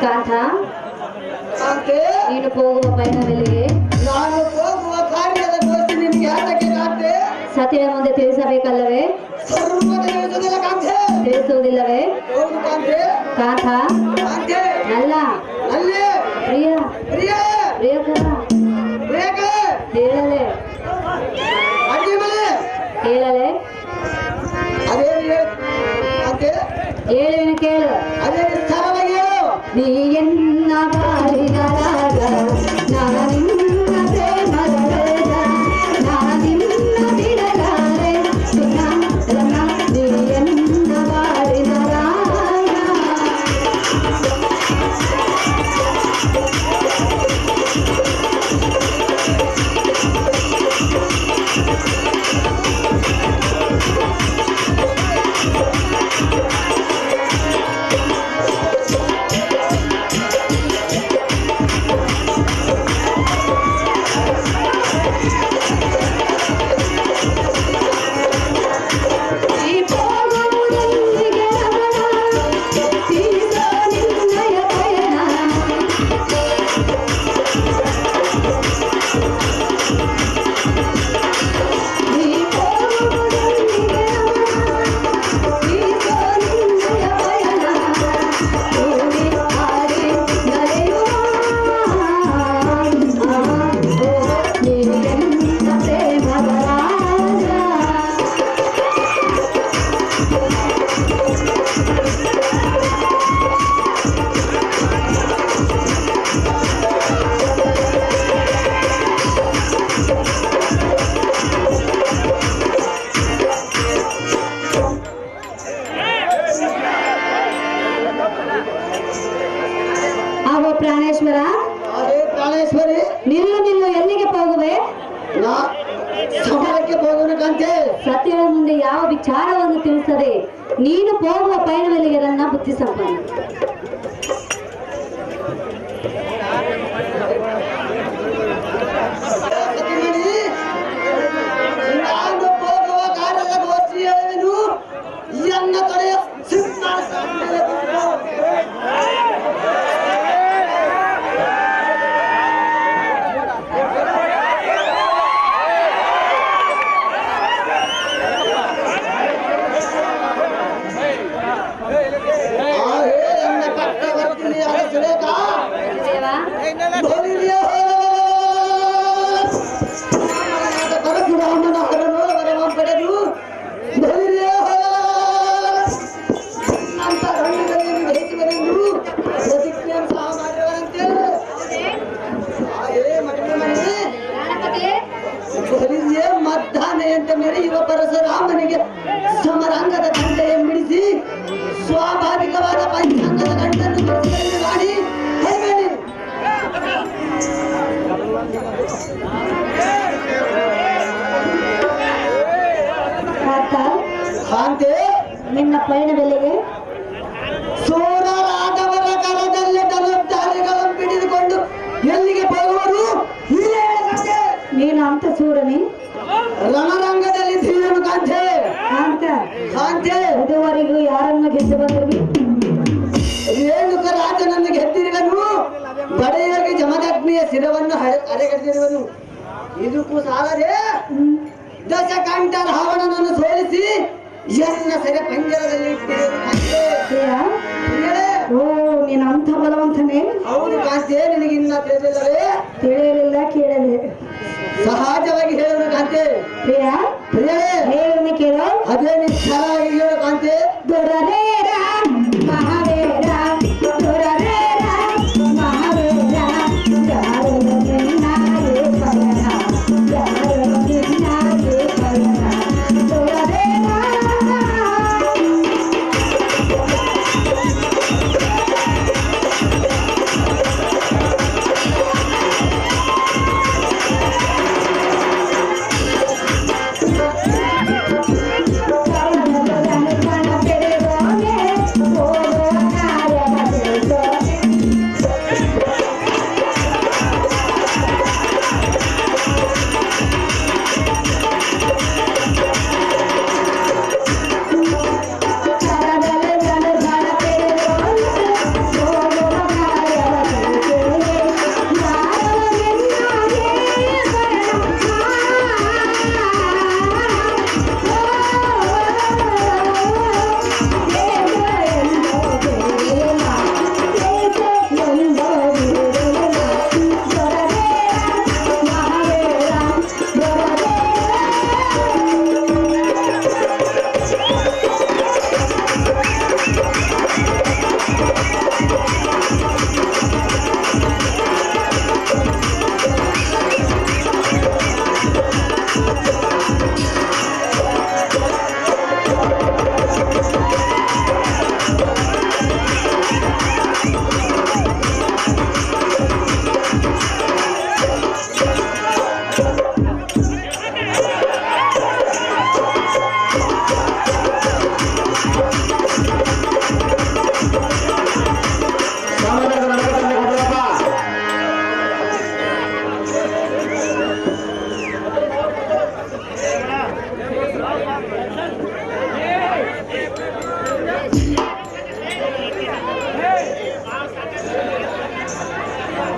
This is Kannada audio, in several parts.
ಕಾಂತ ಕಾಂತೆ ನೀನು ಹೋಗುವ ಪಯಣದಲ್ಲಿ ನಾನು ಹೋಗುವ ಕಾರ್ಯದ ಗೋಷ್ಠಿ ನಿನಗೆ ಯಾತಕ್ಕೆ ಕಾಂತೆ? ಸತಿಯ ಮುಂದೆ ತಿಳಿಸಬೇಕಲ್ಲವೇ? ಸರ್ವದ ತಿಳಿಸುವುದಿಲ್ಲ ಕಾಂತೆ. ತಿಳಿಸುವುದಿಲ್ಲವೇ? ಹೌದು ಕಾಂತೆ. ಕಾಂತ ಕಾಂತೆ ಅಲ್ಲ ಅಲ್ಲೇ ಪ್ರಿಯ ಪ್ರಿಯ ಪ್ರಿಯಕರ ಪ್ರಿಯಕ ಹೇಳಲೆ ಅಡ್ಡಿ ಮನೆ ಹೇಳಲೆ ಅದೇ ಕಾಂತೆ ಹೇಳುವಿನ ಕೇಳು ಅದೇ ವಿಸ್ತಾರವಾಗಿ ಹೇಳು. ನೀ ಎನ್ನ ಬಾಳಿನ ರಾಗ ನಾನು ನಿನ್ನ ಪ್ರೇಮದ ರಾಗ ನಾನು ನಿನ್ನ ಬಿಡಲಾರೆ ರಮ ನೀ ಎನ್ನ ಬಾಳಿನ ರಾಗ ಪ್ರಾಣೇಶ್ವರ ಅದೇ ಪ್ರಾಣೇಶ್ವರಿ ನಿಲ್ಲು ನಿಲ್ಲು ಎಲ್ಲಿಗೆ ಹೋಗುವೆ? ನಾ ಸಮರಕ್ಕೆ ಹೋಗೋಣ ಕಾಂತೆ. ಸತ್ಯದ ಮುಂದೆ ಯಾವ ವಿಚಾರವನ್ನು ತಿಳಿಸದೆ ನೀನು ಹೋಗುವ ಪಯಣವೆಲ್ಲಿಗೆ ನನ್ನ ಬುದ್ಧಿ ಸಂಪನ್ನ. ಸತಿಮಣಿ, ನಾನು ಹೋಗುವ ಕಾರ್ಯದ ಗೋಷ್ಠಿ ಹೇಳುವೆನು. ಎನ್ನ ತೊಡೆಯ ಸಿಂಹಾಸನದ ಮೇಲೆ ಕೂತು ಪರಶುರಾಮನ ಹರನು ಪಡೆದು ಅಂತ ರಂಗದಲ್ಲಿ ವಹಿಸುವರೆಂದು ಪ್ರತಿಜ್ಞೆ ಸಹ ಮಾಡಿರುವಂತೆ. ಮದ್ದಾನೆಯಂತೆ ಮೆರೆಯುವ ಪರಶುರಾಮನಿಗೆ ಸಮರಾಂಗದ ದಂಡೆಯನ್ನು ಬಿಡಿಸಿ ಸ್ವಾಭಾವಿಕವಾದ ಪಂಚಾಂಗದ ಗಂಟನ್ನು ಮಾಡಿ ಹೇಳಿ. ಕಾಂತೆ ನಿನ್ನ ಪಯಣವೆಲ್ಲಿಗೆ? ಸೂರರಾದವರ ಕರದಲ್ಲಿ ಧನುರ್ಧಾರಿಗಳನ್ನು ಹಿಡಿದುಕೊಂಡು ಎಲ್ಲಿಗೆ ಹೋಗುವರು? ನೀನು ಅಂತ ಸೂರನೇ ರಣರಂಗದಲ್ಲಿ ಧೀರನು ಕಾಂತೆ. ಅಂತ ಕಾಂತೆ ಇದುವರೆಗೂ ಯಾರನ್ನು ಗೆದ್ದು ಬಂದಿರುವಿ? ರೇಣುಕ ರಾಜನನ್ನು ಗೆದ್ದಿರುವನು. ಬಡೆಯಾಗಿ ಜಮದಗ್ನಿಯ ಶಿರವನ್ನು ಅರೆಗಟ್ಟಿರುವನು. ಇದಕ್ಕೂ ಸಾಲದೆ ದಶಕಂಠ ರಾವಣನನ್ನು ಸೋಲಿಸಿ ಎನ್ನ ಸೆರೆ ಪಂಜರದಲ್ಲಿ ಇಟ್ಟಿರುವನು ಕಾಂತೆ. ಓ ನೀನು ಅಂಥ ಬಲವಂತನೇ? ಹೌದು ಕಾಂತೆ, ನಿನಗಿನ್ನ ತಿಳಿದಿಲ್ಲವೇ? ತಿಳಿಯಲಿಲ್ಲ, ಕೇಳದೆ ಸಹಜವಾಗಿ ಹೇಳುವನು ಕಾಂತೆ. ಪ್ರಿಯ ಪ್ರಿಯಳೇ ಹೇಳುವನು ಕೇಳು. ಅದೇ ನಿಶ್ಚಲವಾಗಿ ಹೇಳು ಕಾಂತೆ. ದೊರರೇರ ಮಹಾವೇರ ದೊರರೇರ ಮಹಾವೇರ ಯಾರು ನಿನ್ನಾಗೆ ಪಯಣ ಯಾರು ನಿನ್ನಾಗೆ ಪಯಣ ದೊರರೇರ.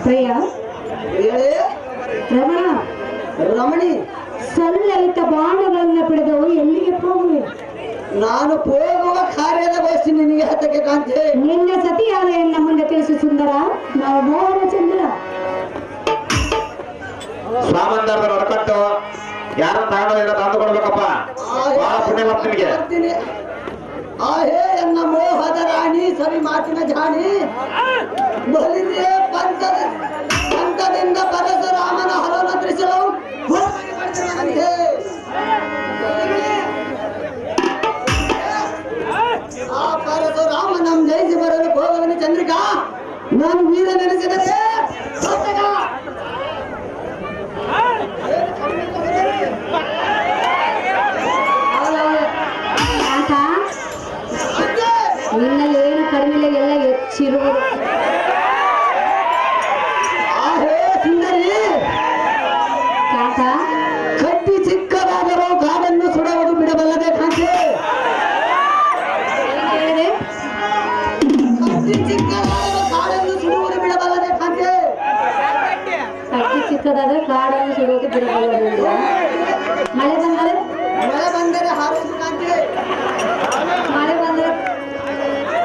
ಪ್ರಿಯ ಹೇಳಿ ರಮಣ, ರಮಣಿ, ಸಲ್ಲಲಿತ ಬಾಣಗಳನ್ನು ಬಿಡದವು ಎಲ್ಲಿಗೆ ಹೋಗುವೆ? ನಾನು ಹೋಗುವ ಕಾರ್ಯದ ಗೋಷ್ಠಿ ನಿನಗೆ ಹತ್ತಕ್ಕೆ ಕಾಂತೆ. ನಿನ್ನ ಸತಿಯಾದ ಎನ್ನ ಮುಂದೆ ತಿಳಿಸು ಸುಂದರ, ನಾವು ಮೋಹನ ಚಂದ್ರ. ಸ್ವಾಮಂದರದ ನಡ್ಕಟ್ಟು ಯಾರ ತಗೊಂಡಿಲ್ಲ ತಂದು ಕೊಡ್ಬೇಕಪ್ಪ. ಬಹಳ ಪುಣ್ಯ ಮಾಡ್ತೀನಿ. ಬರ್ತೀನಿ. ಆಹೇ ಎನ್ನ ಮೋಹದ ರಾಣಿ, ಸರಿ ಮಾತಿನ ಜಾಣಿ, ಬಲಿದೆ ಪಂಥದಿಂದ ಪರಶುರಾಮನ ಹಲವನ್ನು ತ್ರಿಶಲವು ಆ ಪರಶುರಾಮನ ಜಯಿಸಿ ಬರಲು ಹೋಗವನ ಚಂದ್ರಿಕಾ, ನಾನು ವೀರ ನೆನೆಸಿದರೆ ಸತ್ತಗ. ಯಾಕ ನಿನ್ನಲ್ಲಿ ಏನು ಕಡಿಮೆ ಇಲ್ಲ, ಎಲ್ಲ ಹೆಚ್ಚಿರುವುದು. ಆಹೇ ಸುಂದರಿ, ಯಾಕ ಕಟ್ಟಿ ಚಿಕ್ಕದಾದರೂ ಕಾಡನ್ನು ಸುಡುವುದು ಬಿಡಬಲ್ಲದೆ ಕಾಂತೆ. ಏನ್ ಹೇಳಿದೆ? ಕಟ್ಟಿ ಚಿಕ್ಕದಾದರೂ ಕಾಡನ್ನು ಸುಡುವುದು ಬಿಡಬಲ್ಲದೆ ಕಾಂತೆ. ಕಟ್ಟಿ ಚಿಕ್ಕದಾದ್ರೆ ಕಾಡನ್ನು ಸುಡುವುದು ಬಿಡಬಲ್ಲದು. ಮಳೆ ಬಂದರೆ ಮಳೆ ಬಂದರೆ ಹಾರುವುದು ಕಾಂತೆ. ಮಳೆ ಬಂದರೆ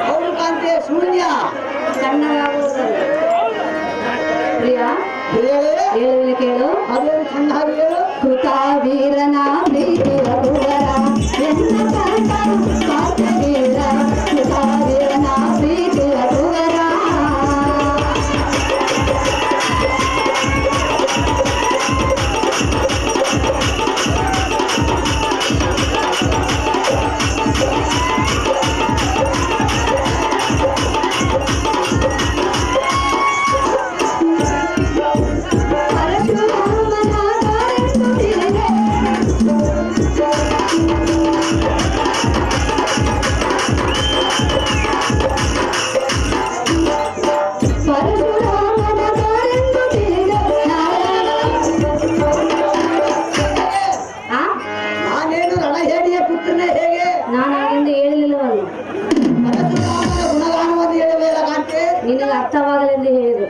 ಹೌದು ಕಾಂತೆ, ಶೂನ್ಯ. ಸಣ್ಣದಾಗುವುದು. ಪ್ರಿಯ ಹೇಳಿ, ಹೇಳುವಿನ ಕೇಳು. ಅದೇನು ಚೆನ್ನಾಗಿ ಹೇಳು. ಕೃತ ವೀರನ ಪ್ರೀತಿಯ ಕುವರ ಎನ್ನ ಕಂಠ ಕಾತವೀರ, ಕೃತ ವೀರನ ಪ್ರೀತಿಯ ಕುವರ. ನಾನೇನು ರಣಹೇಡಿಯ ಪುತ್ರನೇ ಹೇಗೆ? ನಾನು ಆಗಿಂದ ಹೇಳಿಲ್ಲವಲ್ಲ, ಪರಶುರಾಮನ ಗುಣಗಾನವನ್ನು ಹೇಳಬೇಡ ಕಾಂತೆ. ನಿನಗೆ ಅರ್ಥವಾಗಲೆಂದು ಹೇಳಿದ್ರು.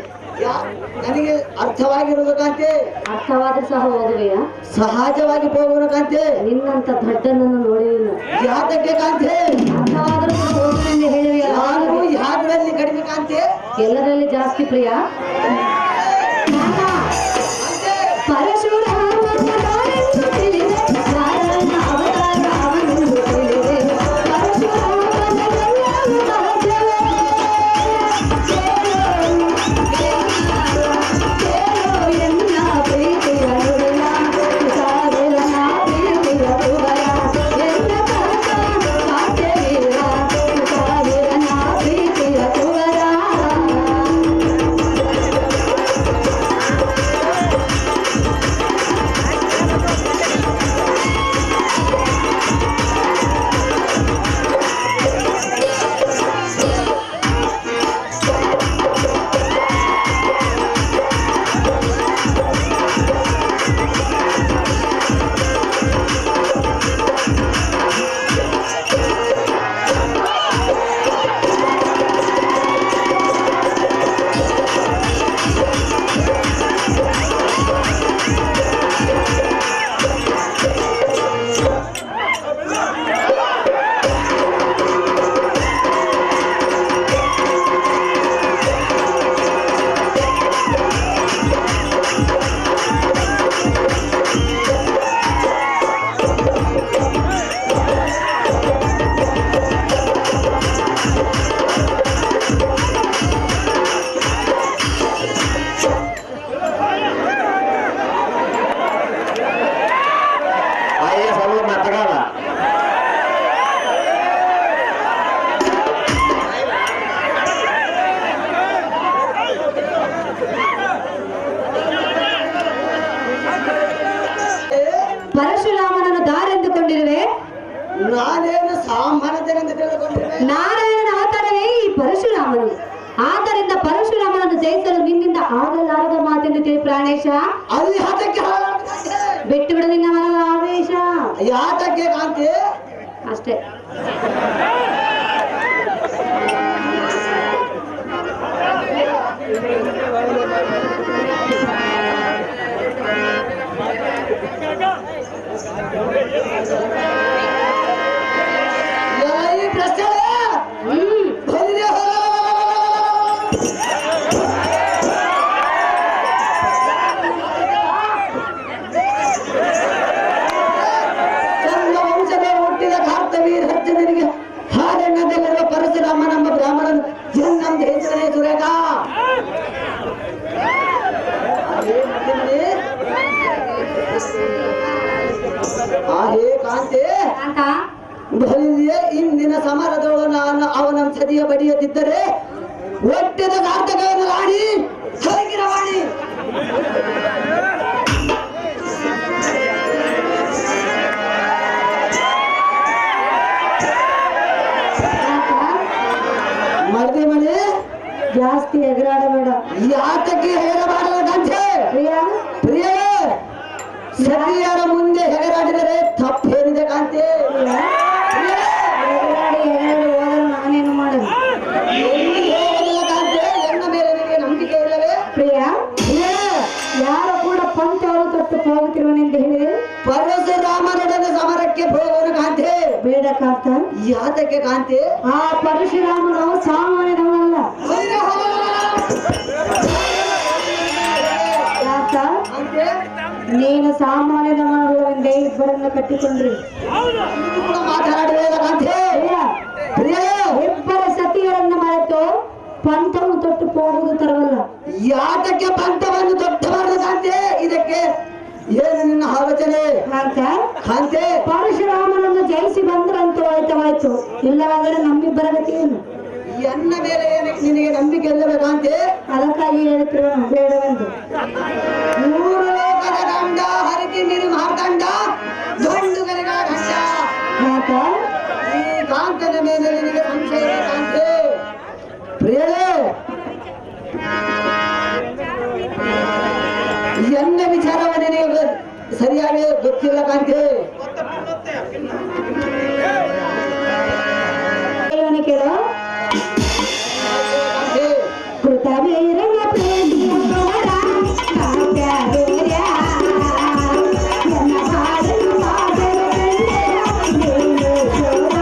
ನನಗೆ ಅರ್ಥವಾಗಿರುವುದು ಕಾಂತೆ. ಅರ್ಥವಾದ್ರೆ ಸಹ ಹೋಗುವೆಯಾ? ಸಹಜವಾಗಿ ಹೋಗುವ ಕಾಂತೆ. ನಿನ್ನಂತ ದೊಡ್ಡನನ್ನು ನೋಡಿಲ್ಲ. ಯಾತಕ್ಕೆ ಕಾಂತೆ? ಅರ್ಥವಾದರೂ ಸಹ ಹೋಗುವೆಂದು ಹೇಳಿವೆಯಲ್ಲ. ನಾನು ಯಾವ್ದ್ರಲ್ಲಿ ಕಡಿಮೆ ಕಾಂತೆ? ಎಲ್ಲರಲ್ಲಿ ಜಾಸ್ತಿ ಪ್ರಿಯ. ಪರಶುರಾಮನ ದಾರೆಂದು ತಿಳಿದೆ, ನಾರಾಯಣ ಅವತಾರ ಅವನೆಂದು ತಿಳಿದೆ. ಪರಶುರಾಮನ ಎಲ್ಲವೂ ಸಹಜವೇ. ಕೇಳು ಎನ್ನ ಪ್ರೀತಿಯ ನುಡಿಯ, ಸಾವಿರನ ಪ್ರೀತಿಯ ಕುವರ, ಎನ್ನ ಕಂಠ ಕಾತವೀರ, ಸಾವಿರನ ಪ್ರೀತಿಯ ಕುವರ. ಪರಶುರಾಮನನ್ನು ದಾರೆಂದುಕೊಂಡಿರುವೆ. ನಾನೇನು ಸಾಮಾನ್ಯತೆನೆಂದು ತಿಳಿದುಕೊಂಡಿರುವೆ. ನಾರಾಯಣನ ಅವತಾರವೇ ಈ ಪರಶುರಾಮನು. ಆದ್ದರಿಂದ ಪರಶುರಾಮನನ್ನು ಜಯಿಸಲು ನಿನ್ನಿಂದ ಆಗಲಾರದ ಮಾತೆಂದು ತಿಳಿ ಪ್ರಾಣೇಶ. ಅಲ್ಲಿ ಹಠಕ್ಕೆ ಹಾಳಾದ ಕಾಂತೆ. ಬಿಟ್ಟು ಬಿಡು ನಿನ್ನ ಮನದ ಆವೇಶ. ಯಾತಕ್ಕೆ ಕಾಂತೆ? ಅಷ್ಟೇ. ಮಗನೇ ಸುರೇಖ ಹೇ ಕಾಂತೆ ಅಂತ ಬಲಿಯೇ ಇಂದಿನ ಸಮರದೊಳು ನಾನು ಅವನ ಸದಿಯ ಬಡಿಯದಿದ್ದರೆ ಒಟ್ಟದ ಸಾರ್ಥಕವನ್ನು ರಾಣಿ ಹೊರಗಿನ ವಾಣಿ ಮಳದಿ ಮಣಿ ಜಾಸ್ತಿ ಎಗರಾಡಬೇಡ. ಯಾತಕ್ಕೆ ಹೇಳಬಾರದು ಕಾಂತೆ ಪ್ರಿಯಾ ಪ್ರಿಯೇ ಸತಿಯರ ಮುಂದೆ ಹೆಗರಾಡಿದರೆ ತಪ್ಪೇನಿದೆ ಕಾಂತೆ ಎಗರಾಡಿ ಹೋದ್ರೆ ನಾನೇನು ಮಾಡಲ್ಲ. ಕಾಂತೆ ಎನ್ನ ಮೇಲೆ ನಿನಗೆ ನಂಬಿಕೆ ಇಲ್ಲವೇ ಪ್ರಿಯಾ ಯಾರು ಕೂಡ ಪಂಚವನ್ನು ತೊಟ್ಟು ಹೋಗುತ್ತಿರುವನೆಂದು ಹೇಳಿ ಪರಶುರಾಮನೊಡನೆ ಸಮರಕ್ಕೆ ಹೋಗೋಣ ಕಾಂತೆ ಬೇಡ ಕಾಂತ. ಯಾತಕ್ಕೆ ಕಾಂತೆ ಆ ಪರಶುರಾಮನು ಸಾಮಾನ್ಯದವನಲ್ಲ ಕಾಂತ. ಕಾಂತೆ ನೀನು ಸಾಮಾನ್ಯದವನಲ್ಲವೆಂದೇ ಇಬ್ಬರನ್ನು ಕಟ್ಟಿಕೊಂಡ್ರಿ. ಕೂಡ ಮಾತನಾಡುವುದಿಲ್ಲ ಕಾಂತೆ ಪ್ರಿಯಾ ಪ್ರಿಯೇ ಇಬ್ಬರ ಸತಿಯರನ್ನು ಮರೆತು ಪಂಥವನ್ನು ತೊಟ್ಟು ಹೋಗುವುದು ತರವಲ್ಲ. ಯಾತಕ್ಕೆ ಪಂಥವನ್ನು ತೊಟ್ಟಬಾರದು ಕಾಂತೆ ಇದಕ್ಕೆ ಏನು ನಿನ್ನ ಆಲೋಚನೆ ಕಾಂತ ಕಾಂತೆ ಪರಶುರಾಮನನ್ನು ಜಯಿಸಿ ಬಂದ್ರಂತೂ ಆಯ್ತವಾಯ್ತು, ಇಲ್ಲವಾದರೆ ನಮ್ಮಿಬ್ಬರ ಗತಿ ಏನು? ಎನ್ನ ಮೇಲೆ ಏನಕ್ಕೆ ನಿನಗೆ ನಂಬಿಕೆ ಇಲ್ಲವೇ ಕಾಂತೆ ಅದಕ್ಕಾಗಿ ಹೇಳ್ತಿರುವ ಬೇಡವೆಂದು. ಮೂರು ಲೋಕದ ಗಂಡ ಹರಕೆ ನೀರು ಮಾರ್ದಂಡ ಗಂಡುಗಳಿಗ ಗಂಡ ಕಾಂತ ಈ ಕಾಂತನ ಮೇಲೆ ನಿನಗೆ ಸಂಶಯ ಕಾಂತೆ ಪ್ರಿಯಳೇ ಎನ್ನ ವಿಚಾರವ ನಿನಗೆ ಸರಿಯಾಗಿ ಗೊತ್ತಿಲ್ಲ ಕಾಂತೆ ಕೇಳೋಣ ಕೇಳು. ಕಾಂತೆ ಕೃತ ವೀರನ ಪ್ರೇಮಿಯ ನೋಡ ಕಾವ್ಯ ವೀರ್ಯ. ಎನ್ನ ಬಾಳನು ಬಾಳನು ಕಂಡೆ ನೀನು ಶೋಧ.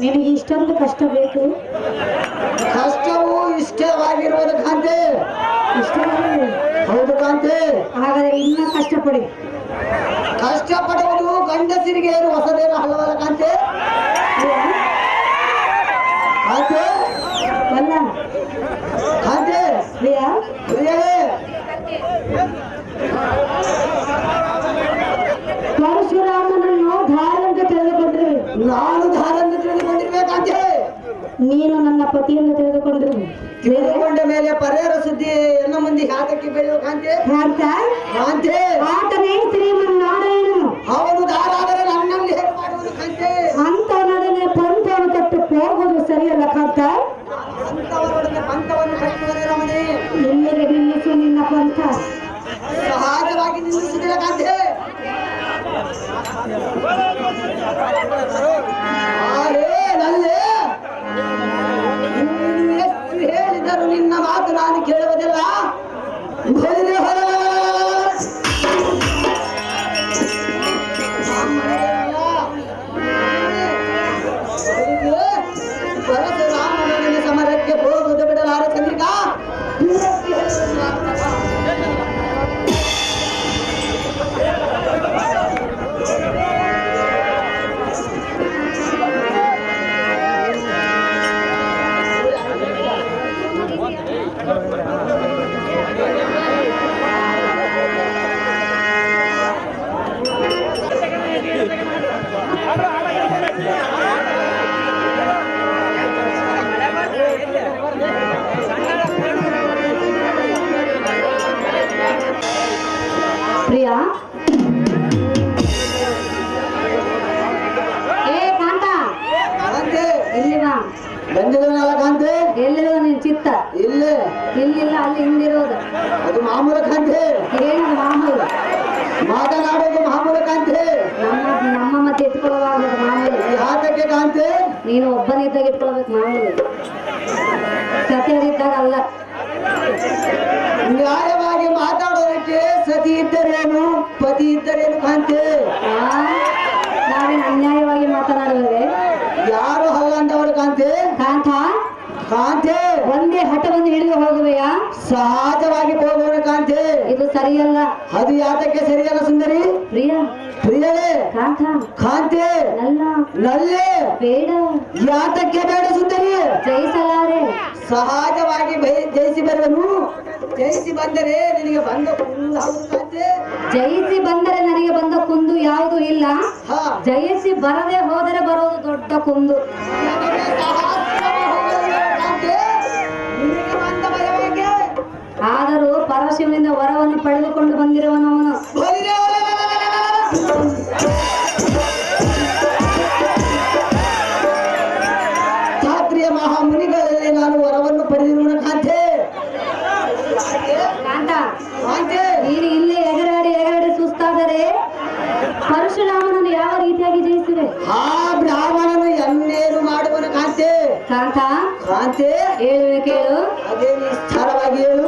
ನಿನಗೆ ಇಷ್ಟೊಂದು ಕಷ್ಟ ಬೇಕು? ಕಷ್ಟವು ಇಷ್ಟವಾಗಿರುವುದು ಕಾಂತೆ ಇಷ್ಟವೇ? ಹೌದು ಕಾಂತೆ ಹಾಗಾದರೆ ಇನ್ನ ಕಷ್ಟಪಡಿ. ಕಷ್ಟಪಡುವುದು ಗಂಡಸರಿಗೆ ಏನು ಹೊಸದೇನು ಹಲವಲ್ಲ ಕಾಂತೆ ಕಾಂತೆ ಅಲ್ಲ ಕಾಂತೆ ಪ್ರಿಯಾ ಪ್ರಿಯಳೇ ಪರಶುರಾಮನನ್ನು ಧಾರಂತ ತಿಳಿದುಕೊಂಡ್ರಿ. ನಾನು ಧಾರನ್ನು ತಿಳಿದುಕೊಂಡಿರ್ಬೇಕಂತೆ ನೀನು ನನ್ನ ಪತಿಯನ್ನು ತಿಳಿದುಕೊಂಡ್ರಿ. ತಿಳಿದುಕೊಂಡ ಮೇಲೆ ಪರ್ಯಾರ ಸುದ್ದಿ ಎನ್ನ ಮುಂದೆ ಯಾತಕ್ಕೆ ಬೆಳೆಯುವ ಕಾಂತೆ ಕಾಂತ ಕಾಂತೆ ಆತನೇ ಶ್ರೀಮನ್ನ ನೀನು ಒಬ್ಬನಿದ್ದಾಗ ಇಟ್ಕೊಳ್ಬೇಕು ಮಾಮೂಲಿ ಸತಿಯರಿದ್ದಾಗ ಅಲ್ಲ. ನ್ಯಾಯವಾಗಿ ಮಾತಾಡೋದಕ್ಕೆ ಸತಿ ಇದ್ದರೇನು ಪತಿ ಇದ್ದರೇನು ಕಾಂತೆ. ನಾವೇನು ಅನ್ಯಾಯವಾಗಿ ಮಾತನಾಡುವುದೇ? ಯಾರು ಹಲ್ಲ ಅಂದವರು ಕಾಂತೆ. ಕಾಂತ ಕಾಂತೆ ಒಂದೇ ಹಠವನ್ನು ಹಿಡಿದು ಹೋಗುವೆಯಾ? ಸಹಜವಾಗಿ ಹೋಗೋಣ ಕಾಂತೆ. ಇದು ಸರಿಯಲ್ಲ. ಅದು ಯಾತಕ್ಕೆ ಸರಿಯಲ್ಲ ಸುಂದರಿ? ಪ್ರಿಯ ಪ್ರಿಯಳೇ ಕಾಂತ ಕಾಂತೆ ನಲ್ಲ ನಲ್ಲೇ ಬೇಡ. ಯಾತಕ್ಕೆ ಬೇಡ ಸುಂದರಿ? ಜಯಿಸಲಾರೆ. ಸಹಜವಾಗಿ ಜಯಿಸಿ ಬರುವನು. ಜಯಿಸಿ ಬಂದರೆ ನಿನಗೆ ಬಂದ ಹೌದು ಕಾಂತೆ. ಜಯಿಸಿ ಬಂದರೆ ನನಗೆ ಬಂದ ಕುಂದು ಯಾವುದು ಇಲ್ಲ. ಹಾ ಜಯಿಸಿ ಬರದೆ ಹೋದರೆ ಬರೋದು ದೊಡ್ಡ ಕುಂದು. ಆದರೂ ಪರಶಿವನಿಂದ ವರವನ್ನು ಪಡೆದುಕೊಂಡು ಬಂದಿರುವನವನು. ಕ್ಷಾತ್ರಿಯ ಮಹಾಮುನಿಗಳಲ್ಲಿ ನಾನು ವರವನ್ನು ಪಡೆದಿರುವನು ಕಾಂತೆ. ಕಾಂತ ಕಾಂತೆ ನೀನು ಇಲ್ಲೇ ಎಗರಾಡಿ ಸುಸ್ತಾದರೆ ಪರಶುರಾಮನನ್ನು ಯಾವ ರೀತಿಯಾಗಿ ಜಯಿಸಿದೆ? ಆ ಬ್ರಾಹ್ಮಣನು ಎನ್ನೇನು ಮಾಡುವನು ಕಾಂತೆ. ಕಾಂತ ಕಾಂತೆ ಹೇಳುವೆ ಕೇಳು. ಅದೇ ವಿಸ್ತಾರವಾಗಿ ಹೇಳು.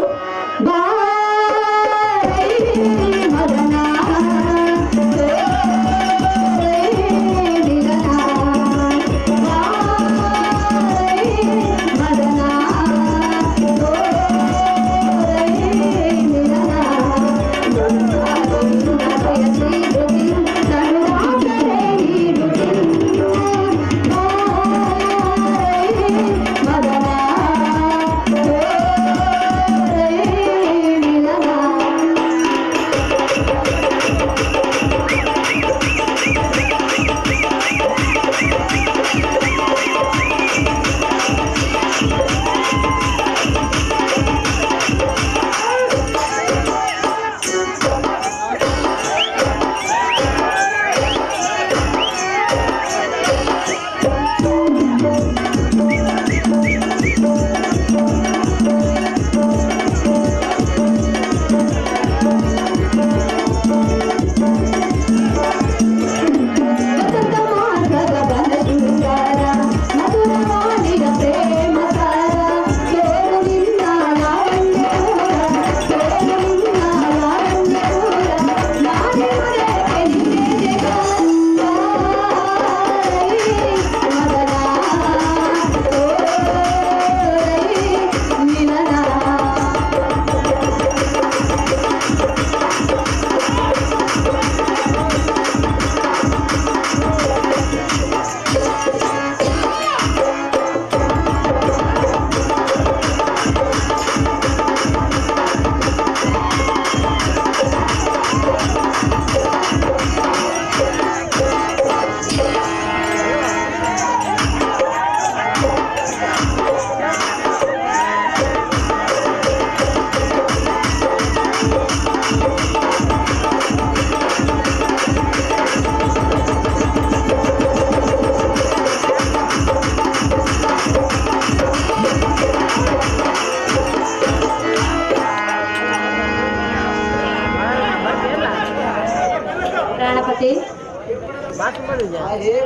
ಪ್ರಾಣಪತಿ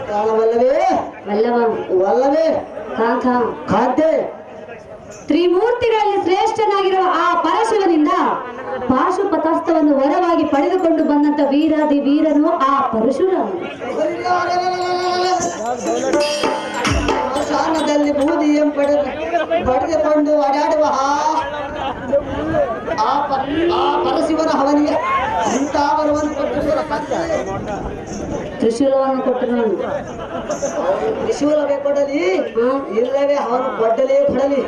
ಪ್ರಾಣವಲ್ಲವೇ ವಲ್ಲವ ವಲ್ಲವೇ ಕಾಂತ ಕಾಂತೆ ತ್ರಿಮೂರ್ತಿಗಳಲ್ಲಿ ಶ್ರೇಷ್ಠನಾಗಿರುವ ಆ ಪರಶುವನಿಂದ ಪಾಶುಪತಾಸ್ತ್ರವನ್ನು ವರವಾಗಿ ಪಡೆದುಕೊಂಡು ಬಂದಂತ ವೀರಾದಿ ವೀರನು ಆ ಪರಶುರಾಮನು. ಸ್ಮಶಾನದಲ್ಲಿ ಬೂದಿಯನ್ನು ಪಡೆದುಕೊಂಡು ಓಡಾಡುವ ಆ ಪರಶಿವನ ಹವನಿಗೆ ಇಂಥ ವರವನ್ನು ತ್ರಿಶೂಲವನ್ನು ಕೊಟ್ಟನು. ತ್ರಿಶೂಲವೇ ಕೊಡಲಿ ಇಲ್ಲವೇ ಅವನು ಕೊಡ್ಡಲೇ ಕೊಡಲಿ.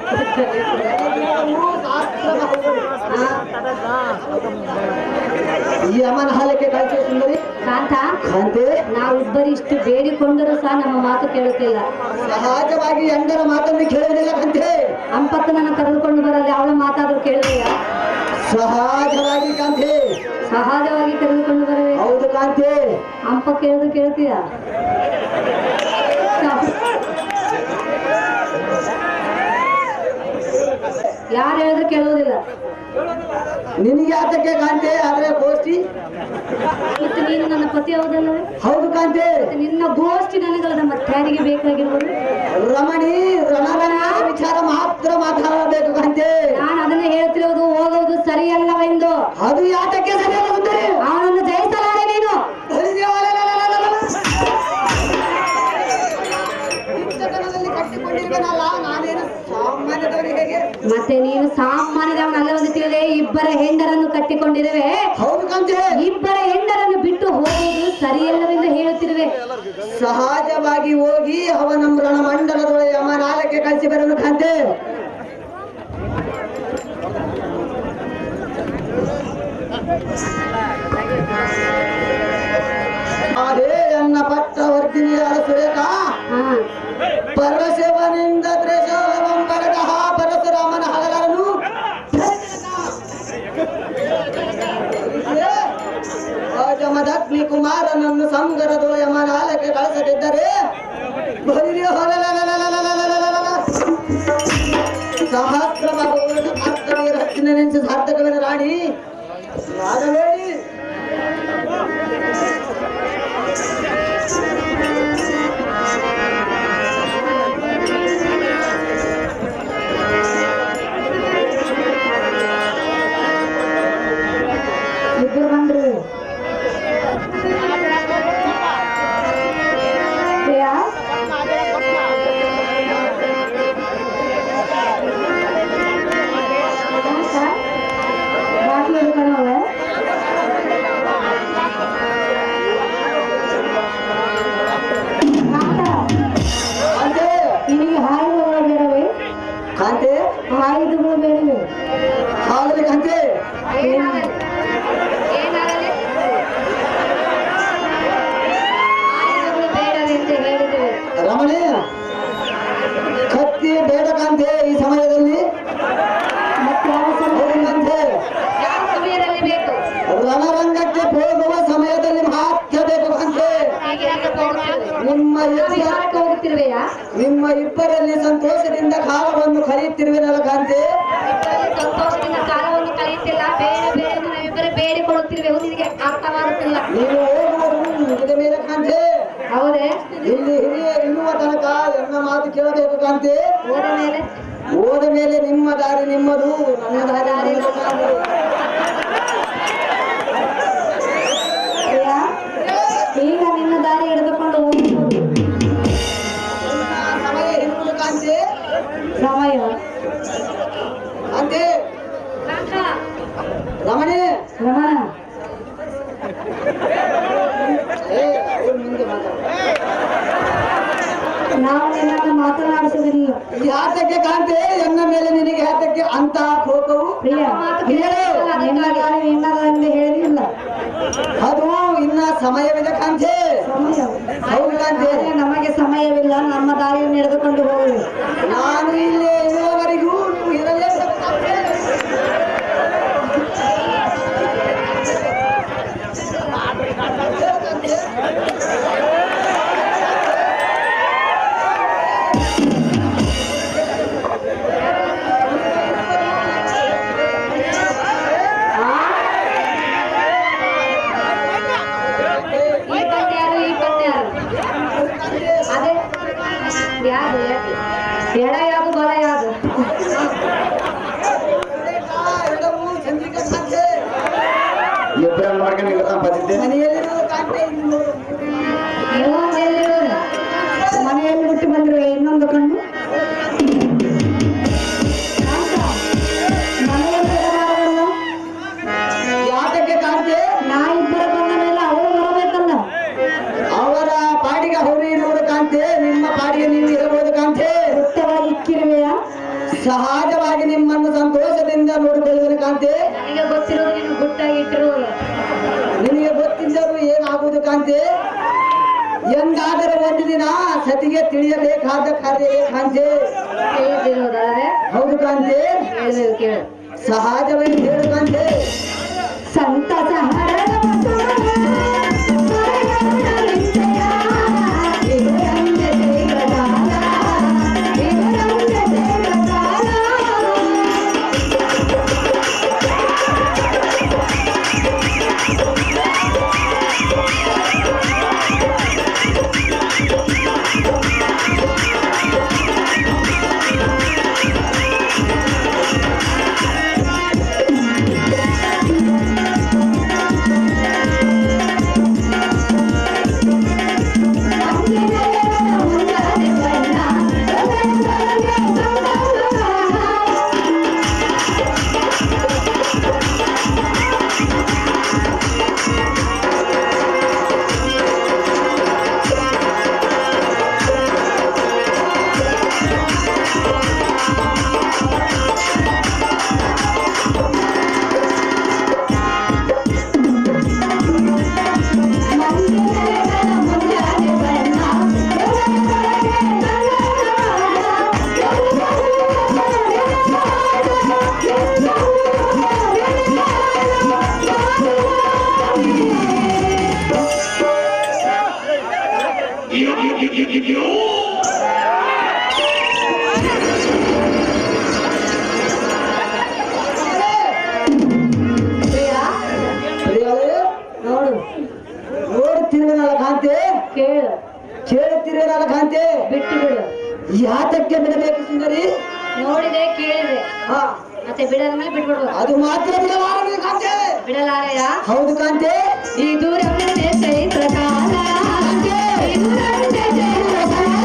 ಯಮನ ಹಾಲಕ್ಕೆ ಕಳಿಸುವ ಸುಂದರಿ ಕಾಂತ ಕಾಂತೆ ನಾವಿಬ್ಬರಿಷ್ಟು ಬೇಡಿಕೊಂಡರೂ ಸಹ ನಮ್ಮ ಮಾತು ಕೇಳುತ್ತಿಲ್ಲ. ಸಹಜವಾಗಿ ಎಂದರ ಮಾತನ್ನು ಕೇಳುವುದಿಲ್ಲ ಕಾಂತೆ. ಅಂಪತ್ತನನ್ನು ಕರೆದುಕೊಂಡು ಬರಲಿ ಅವಳ ಮಾತಾದ್ರೂ ಕೇಳುವುದಿಲ್ಲ. ಸಹಜವಾಗಿ ಕಾಂತೆ ಸಹಜವಾಗಿ ಕರೆದುಕೊಂಡು ಬರಬೇಕು. ಹೌದು ಕಾಂತೆ ಅಂಪ ಕೇಳಿದ್ರು ಕೇಳ್ತೀಯ? ಯಾರು ಹೇಳಿದ್ರು ಕೇಳುವುದಿಲ್ಲ. ನಿನಗೆ ಆತಕ್ಕೆ ಕಾಂತೆ ಆದ್ರೆ ಗೋಷ್ಠಿ ಮತ್ತೆ ನೀ ನೀನು ನನ್ನ ಪತಿ ಹೌದಲ್ಲವೇ? ಹೌದು ಕಾಂತೆ. ನಿನ್ನ ಗೋಷ್ಠಿ ನನಗಲ್ಲ, ಮತ್ತೆ ಯಾರಿಗೆ ಬೇಕಾಗಿರುವುದು? ರಮಣಿ ರಣರಣ ವಿಚಾರ ಮಾತ್ರ ಮಾತಾಡಬೇಕು ಕಾಂತೆ. ನಾನು ಅದನ್ನೇ ಹೇಳ್ತಿರೋದು, ಹೋಗುವುದು ಸರಿಯಲ್ಲವೆಂದು. ಅದು ಯಾತಕ್ಕೆ ಸರಿಯಲ್ಲ ಸುಂದರಿ? ಅವನನ್ನು ಜಯಿಸಲಾರೆ ನೀನು. ಕಟ್ಟಿಕೊಂಡಿರುವನಲ್ಲ, ನಾನೇನು ಸಾಮಾನ್ಯದವರಿಗೆ ಹೇಗೆ? ಮತ್ತೆ ನೀನು ಸಾಮಾನ್ಯದವನಲ್ಲವೆಂದು ತಿಳಿದೆ ಇಬ್ಬರ ಹೆಂಡರನ್ನು ಕಟ್ಟಿಕೊಂಡಿರುವೆ. ಹೌದು ಕಾಂತೆ. ಇಬ್ಬರ ಹೆಂಡರನ್ನು ಬಿಟ್ಟು ಹೋಗುವುದು ಸರಿಯಲ್ಲವೆಂದು ಹೇಳುತ್ತಿರುವೆ. ಸಹಜವಾಗಿ ಹೋಗಿ ಅವನ ರಣಮಂಡಲದೊಳಗೆ ಯಮನಾಲಕ್ಕೆ ಕಳಿಸಿ ಬರಲು ಕಾಂತೆ. ಅದೇ ಎನ್ನ ಪಟ್ಟ ವರ್ಧಿನಿಯಾದ ಸುರೇಖ ಪರಶಿವನಿಂದ ತ್ರಿಶೂಲವಂ ಪರತಃ ಪರಶುರಾಮನ ಹಗಲರನು ಅಜಮದಗ್ನಿ ಕುಮಾರನನ್ನು ಸಂಗರದೊಳ ಯಮನಾಲಕ್ಕೆ ಕಳಿಸದಿದ್ದರೆ ಸಹಸ್ರ ಸಾರ್ಥಕವಿನ ರಾಣಿ ಮಾಡಬೇಡಿ. ಇಬ್ಬರು ಬಂದ್ರು. ಪ್ರಿಯಾ, ಬಾಟ್ಲು ಹಿಡ್ಕೊಂಡವ. ನಿನಗೆ ಆಯುಧಗಳು ಬೇಡವೇ? ಕಾಂತೆ ಆಯುಧಗಳು ಬೇಡವೇ? ಆಗಲಿ ಕಾಂತೆ. ರಮಣಿ ಕತ್ತಿ ಬೇಡ ಕಾಂತೆ ಈ ಸಮಯದಲ್ಲಿ. ಮತ್ತೆ ಯಾವ ಕಾಂತೆ ಸಮಯದಲ್ಲಿ ಬೇಕು? ರಣರಂಗಕ್ಕೆ ಹೋಗುವ ಸಮಯದಲ್ಲಿ ಮಾತ್ರ ಬೇಕು ಕಾಂತೆ. ಹೋಗುತ್ತಿರುವೆಯಾ? ನಿಮ್ಮ ಇಬ್ಬರಲ್ಲಿ ಸಂತೋಷದಿಂದ ಕಾಲವನ್ನು ಕಳೆಯುತ್ತಿರುವೆನಲ್ಲ ಕಾಂತೆ. ಸಂತೋಷದಿಂದ ಕಾಲವನ್ನು ಕಳೆಯುತ್ತಿಲ್ಲ, ಬೇಡ ಬೇಡ ನಾವಿಬ್ಬರೇ ಬೇಡಿಕೊಳ್ಳುತ್ತಿರುವೆವು. ನಿನಗೆ ಅರ್ಥವಾಗುತ್ತಿಲ್ಲ. ನೀವು ಹೋಗುವುದು ಮುಗಿದ ಮೇಲೆ ಕಾಂತೆ. ಹೌದೇ? ಇಲ್ಲಿ ಹಿರಿಯ ಇರುವ ತನಕ ಎನ್ನ ಮಾತು ಕೇಳಬೇಕು ಕಾಂತೆ. ಹೋದ ಮೇಲೆ ನಿಮ್ಮ ದಾರಿ ನಿಮ್ಮದು, ನನ್ನ ದಾರಿ ನನ್ನದು. ಈಗ ನಿನ್ನ ದಾರಿ ಹಿಡಿದುಕೊಂಡು ಹೋಗುವುದು ಸಮಯ ಇರುವುದು ಕಾಂತೆ. ಸಮಯ ಕಾಂತೆ ರಮಣಿ ರಮಣ, ನಾವು ನಿನ್ನನ್ನು ಮಾತನಾಡಿಸುವುದಿಲ್ಲ. ಯಾತಕ್ಕೆ ಕಾಂತೆ ಎನ್ನ ಮೇಲೆ ನಿನಗೆ ಯಾತಕ್ಕೆ ಅಂತ ಕೋಪವು? ಪ್ರಿಯ, ನಿನ್ನ ದಾರಿ ನಿನ್ನದೆಂದು ಹೇಳಿಲ್ಲ. ಅದು ಇನ್ನ ಸಮಯವಿದೆ ಕಾಂತೆ. ಸಮಯ ಹೌದು ಕಾಂತೆ. ನಮಗೆ ಸಮಯವಿಲ್ಲ, ನಮ್ಮ ದಾರಿಯನ್ನು ಹಿಡಿದುಕೊಂಡು ಹೋಗುವೆ. ನಾನು ಇಲ್ಲಿ ಇರುವವರೆಗೂ ನೀವು ಇರಲೇಬೇಕು ಕಾಂತೆ. ಅದೇ ಯಾರು ಎಡ ಯಾವುದು ಬಲ ಯಾವುದು? ಎಲ್ಲವೂ ಚಂದ್ರಿಕಾ ಕಾಂತೆ. ಇಬ್ಬರನ್ನು ಮಾಡ್ಕೊಂಡು ಇರ್ತಾನ ಬಂದಿದ್ದೆ. ಮನೆಯಲ್ಲಿರುವ ಕಾಂತೆ ಇನ್ನು ನೀವು ಎಲ್ಲಿರುವುದು? ಮನೆಯಲ್ಲಿ ಬಿಟ್ಟು ಬಂದ್ರೆ ಇನ್ನೊಂದು ಕಣ್ಣು ಮನೆಯಲ್ಲಿ ಇರಬಾರದಲ್ಲ? ಯಾತಕ್ಕೆ ಕಾಂತೆ? ನಾ ಇಬ್ಬರು ಬಂದ ಮೇಲೆ ಅವರು ಬರಬೇಕಲ್ಲ. ಅವರ ಪಾಡಿಗೆ ಅವರು ಇರುವುದು ಕಾಂತೆ, ನಿಮ್ಮ ಪಾಡಿಗೆ ನೀವು ಇರಬಹುದು ಕಾಂತೆ. ಗುಪ್ತವಾಗಿ ಇಕ್ಕಿರುವೆಯಾ? ಸಹಜವಾಗಿ ನಿಮ್ಮನ್ನು ಸಂತೋಷದಿಂದ ನೋಡಿಕೊಳ್ಳುವುದು ಕಾಂತೆ. ನನಗೆ ಗೊತ್ತಿರೋದು ನೀನು ಗುಟ್ಟಾಗಿ ಇಟ್ಟಿರುವುದು. ನಿನಗೆ ಗೊತ್ತಿದ್ದರೂ ಏನಾಗುವುದು ಕಾಂತೆ. ಎಂದಾದರೂ ಒಂದು ದಿನ ಸತಿಗೆ ತಿಳಿಯಬೇಕಾದ ಕಾರ್ಯ ಕಾಂತೆ. ತಿಳಿದಿರುವುದಲ್ಲವೇ? ಹೌದು ಕಾಂತೆ. ಹೇಳಬೇಕು, ಕೇಳು. ಸಹಜವಾಗಿ ಹೇಳು ಕಾಂತೆ. ಸಂತಸ ಹರದ ಪ್ರಿಯಾ ಪ್ರಿಯಳೇ, ನೋಡು ನೋಡುತ್ತಿರುವೆನಲ್ಲ ಕಾಂತೆ, ಕೇಳು ಕೇಳುತ್ತಿರುವೆನಲ್ಲ ಕಾಂತೆ, ಬಿಟ್ಟು ಬಿಡು. ಯಾತಕ್ಕೆ ಬಿಡಬೇಕು ಸುಂದರಿ? ನೋಡಿದೆ ಕೇಳಿದೆ ಹಾ, ಮತ್ತೆ ಬಿಡದ ಮೇಲೆ ಬಿಟ್ಬಿಡ್ಬೇಕು. ಅದು ಮಾತ್ರ ಬಿಡಬಾರದು ಕಾಂತೆ. ಬಿಡಲಾರೆಯ ಹೌದು ಕಾಂತೆ. ಈ ದೂರ ಚೈತ್ರ ಕಾಲ ಈ ದೂರ ಚೈತ್ರ ಕಾಲ.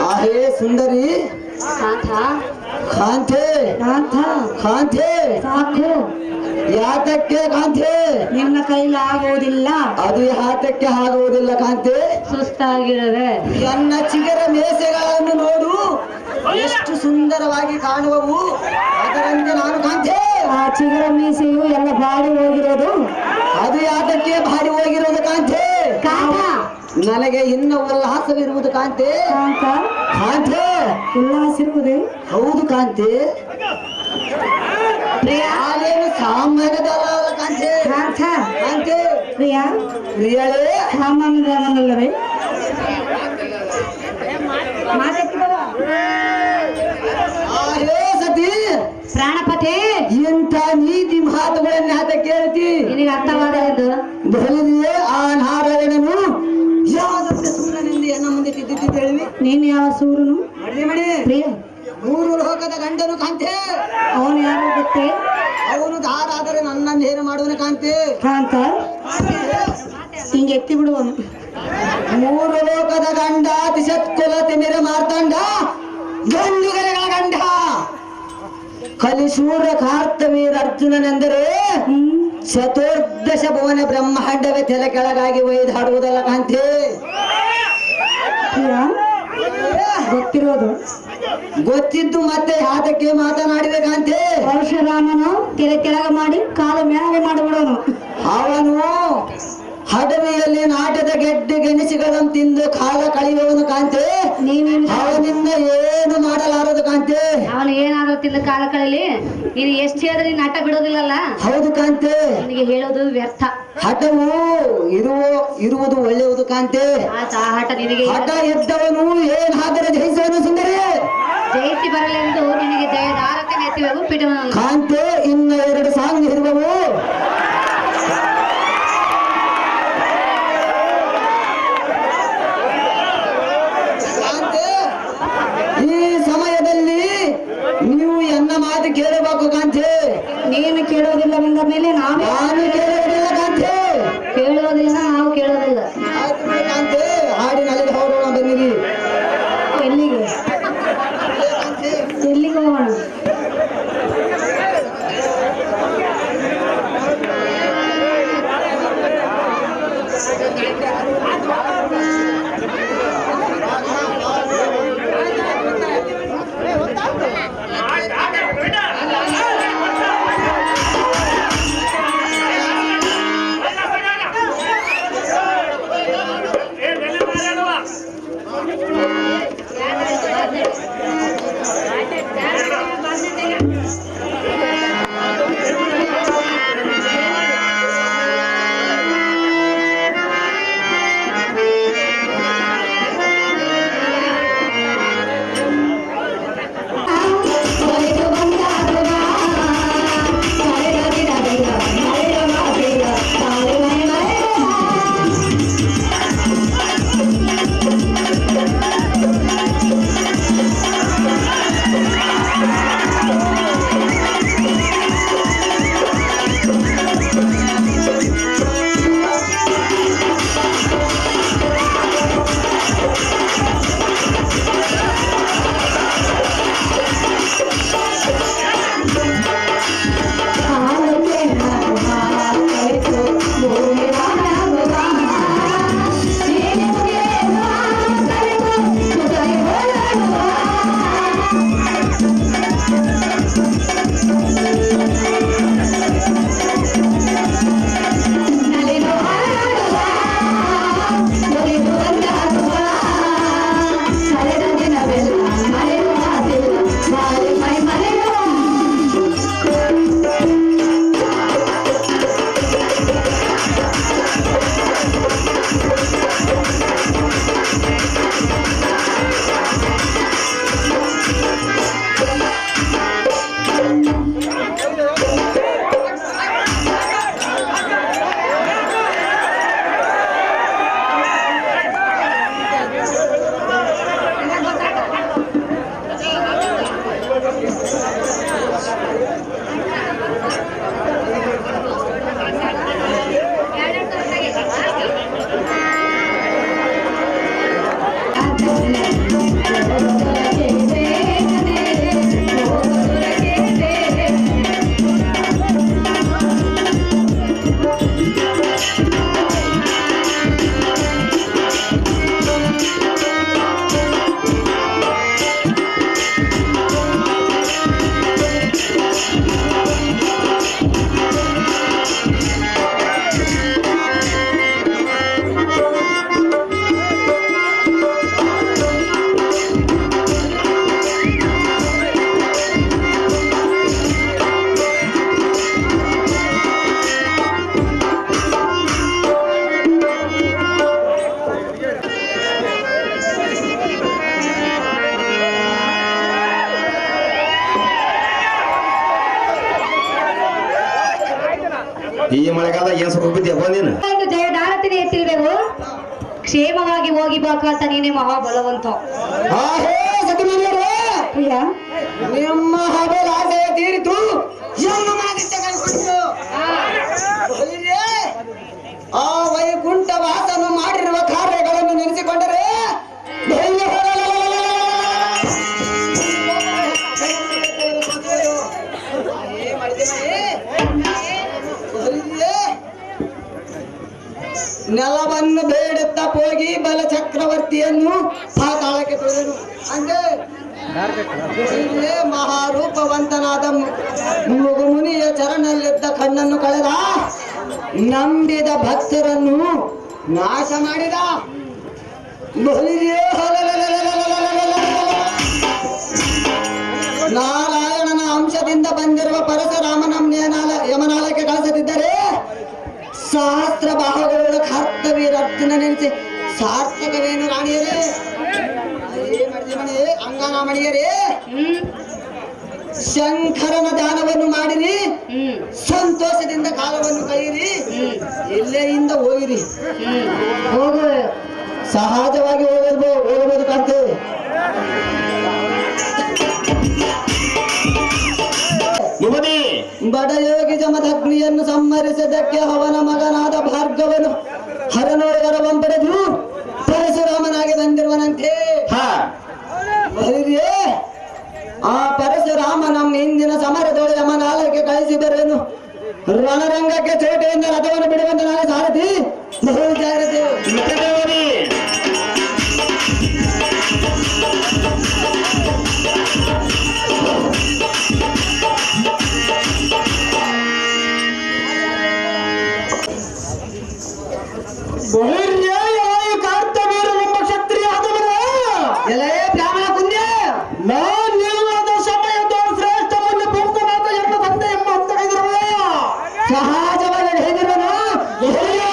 ಆಹೇ ಸುಂದರಿ, ಕಾಂತ ಕಾಂತೆ, ಕಾಂತ ಕಾಂತೆ, ಸಾಕು. ಯಾತಕ್ಕೆ ಕಾಂತೆ? ನಿನ್ನ ಕೈಲಿ ಆಗುವುದಿಲ್ಲ. ಅದು ಯಾತಕ್ಕೆ ಆಗುವುದಿಲ್ಲ ಕಾಂತೆ? ಸುಸ್ತಾಗಿರುವೆ. ನನ್ನ ಚಿಗರ ಮೇಸೆಗಳನ್ನು ನೋಡು, ಎಷ್ಟು ಸುಂದರವಾಗಿ ಕಾಣುವವು. ಅದರಂತೆ ನಾನು ಕಾಂತೆ. ಆ ಚಿಗುರ ಮೀಸೆಯು ಎಲ್ಲ ಬಾಡಿ ಹೋಗಿರೋದು. ಅದು ಯಾತಕ್ಕೆ ಭಾರಿ ಹೋಗಿರೋದು ಕಾಂತೆ? ಕಾಂತ ನನಗೆ ಇನ್ನು ಉಲ್ಲಾಸವಿರುವುದು ಕಾಂತೆ. ಕಾಂತ ಕಾಂತೆ, ಉಲ್ಲಾಸಿರುವುದೇ. ಹೌದು ಕಾಂತೆ. ಪ್ರಿಯಾ ನಾನೇನು ಸಾಮಾನ್ಯದಲ್ಲ ಕಾಂತೆ. ಕಾಂತ ಕಾಂತೆ, ಪ್ರಿಯಾ ಪ್ರಿಯಳೇ, ಸಾಮಾನ್ಯದವನಲ್ಲವೇ? ಆಹೇ ಸತಿ, ಪ್ರಾಣಪತಿ, ಇಂಥ ನೀತಿ ಮಾತುಗಳನ್ನ ಯಾತ ಕೇಳ್ತಿ? ನಿನಗೆ ಅರ್ಥವಾದ ಎಂದು ಬರಲಿದೆಯೇ ಆ ನಾರಾಯಣನು ಯಾವುದಕ್ಕೆ ಸೂರ್ಯನಿಂದ ಎನ್ನ ಮುಂದೆ ತಿದ್ದಿ ಹೇಳಿವಿ? ನೀನು ಯಾವ ಸೂರನು? ಮಡಿ ಮಡಿ ಪ್ರಿಯ, ಮೂರು ಲೋಕದ ಗಂಡನು ಕಾಂತೆ. ಅವನು ಯಾರು ಗೊತ್ತೇ? ಅವನು ದಾರಾದರೆ ನನ್ನನ್ನು ಏನು ಮಾಡುವನು ಕಾಂತೆ. ಕಾಂತ ಹಿಂಗೆ ಎತ್ತಿ ಬಿಡುವನು. ಮೂರು ಲೋಕದ ಗಂಡ ತಿಸತ್ಕುಲ ತಿಮಿರ ಮಾರ್ತಾಂಡ ಗಂಡುಗರೆಗಳ ಗಂಡ ಕಲಿಶೂರ ಕಾರ್ತವೀರ ಅರ್ಜುನನೆಂದರೆ ಚತುರ್ದಶ ಭುವನ ಬ್ರಹ್ಮಾಂಡವೇ ತಲೆ ಕೆಳಗಾಗಿ ಒಯ್ದಾಡುವುದಲ್ಲ ಕಾಂತೆ. ಪ್ರಿಯ, ಗೊತ್ತಿರೋದು ಗೊತ್ತಿದ್ದು ಮತ್ತೆ ಯಾತಕ್ಕೆ ಮಾತನಾಡಿದೆ ಕಾಂತೆ? ಪರಶುರಾಮನು ಕೆರೆ ಕೆಳಗೆ ಮಾಡಿ ಕಾಲ ಮೇಲೆ ಮಾಡಿಬಿಡೋನು. ಅವನು ಹಡವಿಯಲ್ಲಿ ನಾಟ್ಯದ ಗೆಡ್ಡೆ ಗೆಣಸುಗಳನ್ನು ತಿಂದು ಕಾಲ ಕಳೆಯುವವನು ಕಾಂತೆ ಅವನಿಂದ ಏನು ಮಾಡಲಾರದು ಕಾಂತೆ. ಅವನು ಏನಾದ್ರೂ ತಿಂದ ಕಾಲ ಕಳಲಿ. ನೀನು ಎಷ್ಟು ಹೇಳಿದ್ರೆ ನೀನು ಹಠ ಬಿಡೋದಿಲ್ಲಲ್ಲ. ಹೌದು ಕಾಂತೆ, ನಿನಗೆ ಹೇಳೋದು ವ್ಯರ್ಥ. ಹಠವು ಇರುವುದು ಒಳ್ಳೆಯದು ಕಾಂತೆ. ಆತ ಆ ಹಠ ನಿನಗೆ ಹಠ ಎದ್ದವನು ಏನಾದರೆ ಜಯಿಸುವನು ಸುಂದರಿ. ಜಯಿಸಿ ಬರಲೆಂದು ನಿನಗೆ ಜಯದಾರಕ್ಕೆ ನೆತ್ತಿವೆವು ಪಿಟವನನ್ನು ಕಾಂತೆ. ಇನ್ನ 2 ಸಾಂಗ್ ಇರುವವು. ಈ ಸಮಯದಲ್ಲಿ ನೀವು ಎನ್ನ ಮಾತು ಕೇಳಬೇಕು ಕಾಂತೆ. ನೀನು ಕೇಳೋದಿಲ್ಲವೆಂದ ಮೇಲೆ ನಾನು ಕೇಳುವುದಿಲ್ಲ ಕಾಂತೆ. ಕೇಳೋದಿಲ್ಲ, ನಾವು ಕೇಳೋದಿಲ್ಲ. ಆಯ್ತು ಬಿಡಿ ಕಾಂತೆ, ಹಾಡಿನಲ್ಲಿ ಹೊರಡೋಣ ಬನ್ನಿರಿ. ಎಲ್ಲಿಗೆ ಎಲ್ಲಿಗೆ ಹೋಗೋಣ? ಈ ಮಳೆಗಾಲ ಏನ್ ಸ್ವಲ್ಪ ಬಿದ್ದೆ ನೀನು ಜಯದಾರತಿನೇ ಎತ್ತಿಲ್ಬೇವು. ಕ್ಷೇಮವಾಗಿ ಹೋಗಿ ಬಾಕಾತ ನೀನೇ ಮಹಾಬಲವಂತ. ಪ್ರಿಯ, ನಿಮ್ಮ ಹಬಲ ಆಸೆ ತೀರಿತು. ಆ ವೈಕುಂಠ ವಾಸನು ಮಾಡಿರುವ ಕಾರ್ಯಗಳನ್ನು ನೆನೆಸಿಕೊಂಡರೆ ನೆಲವನ್ನು ಬೇಡುತ್ತಾ ಹೋಗಿ ಬಲ ಚಕ್ರವರ್ತಿಯನ್ನು ಪಾತಾಳಕ್ಕೆ ತೊಳೆದನು. ಅಂದ್ರೆ ಇಲ್ಲೇ ಮಹಾರೂಪವಂತನಾದ ಮುನಿಯ ಚರಣಲ್ಲಿದ್ದ ಕಣ್ಣನ್ನು ಕಳೆದ ನಂಬಿದ ಭಕ್ತರನ್ನು ನಾಶ ಮಾಡಿದ ನಾರಾಯಣನ ಅಂಶದಿಂದ ಬಂದಿರುವ ಪರಶುರಾಮನ ಯಮನಾಲಕ್ಕೆ ಕಳಿಸದಿದ್ದರೆ ಸಹಸ್ರ ಬಾಹುಗಳ ಕರ್ತವೀರ ಅರ್ಜುನ ನೆನೆಸಿ ಸಾರ್ಥಕವೇನು ರಾಣಿಯರೇ ಅಂಗನ ಮಣಿಯರೇ ಶಂಕರನ ದಾನವನ್ನು ಮಾಡಿರಿ ಸಂತೋಷದಿಂದ ಕಾಲವನ್ನು ಕೈಯಿರಿ ಇಲ್ಲೆಯಿಂದ ಹೋಗಿರಿ ಹೋಗು ಸಹಜವಾಗಿ ಹೋಗಬಹುದು ಕಾಂತೆ ಯುವತಿ ಬಡಯೋಗಿ ಜಮದಗ್ನಿಯನ್ನು ಸಂಹರಿಸಿದ್ದಕ್ಕೆ ಅವನ ಮಗನಾದ ಭಾರ್ಗವನು ಹರನೋರವರವಂ ಪಡೆದು ಪರಶುರಾಮನಾಗಿ ಬಂದಿರುವನಂತೆ ಹಾ ಬರಿರೇ ಆ ಪರಶುರಾಮ ನಮ್ಮ ಹಿಂದಿನ ಸಮರದೊಳೆ ಯಮನಾಲಕ್ಕೆ ಕಳಿಸಿದರೇನು ರಣರಂಗಕ್ಕೆ ಚೋಟೆಯಿಂದ ರಥವನ್ನು ಬಿಡುವಂತ ನಾಳೆ ಸಾರಥಿ ಬಹು ಜಾಗ್ರತೆ ಯುವತಿ ಕಾರ್ತವೀರನೆಂಬ ಕ್ಷತ್ರಿಯ ಹದವರೇ ಎಲೆ ಬ್ರಾಹ್ಮಣ ಕುಂದೆ ನಾನಿಲ್ಲದ ಸಮಯದ ಶ್ರೇಷ್ಠ ಮುಂದೆ ಪೂರ್ಣವಾದ ಎಂಬ ತಂದೆ ಎಂಬ ಅಂತ ಸಹಜವಾಗಿ ಹೇಳಿರುವನು ಬ್ರಾಹ್ಮಣ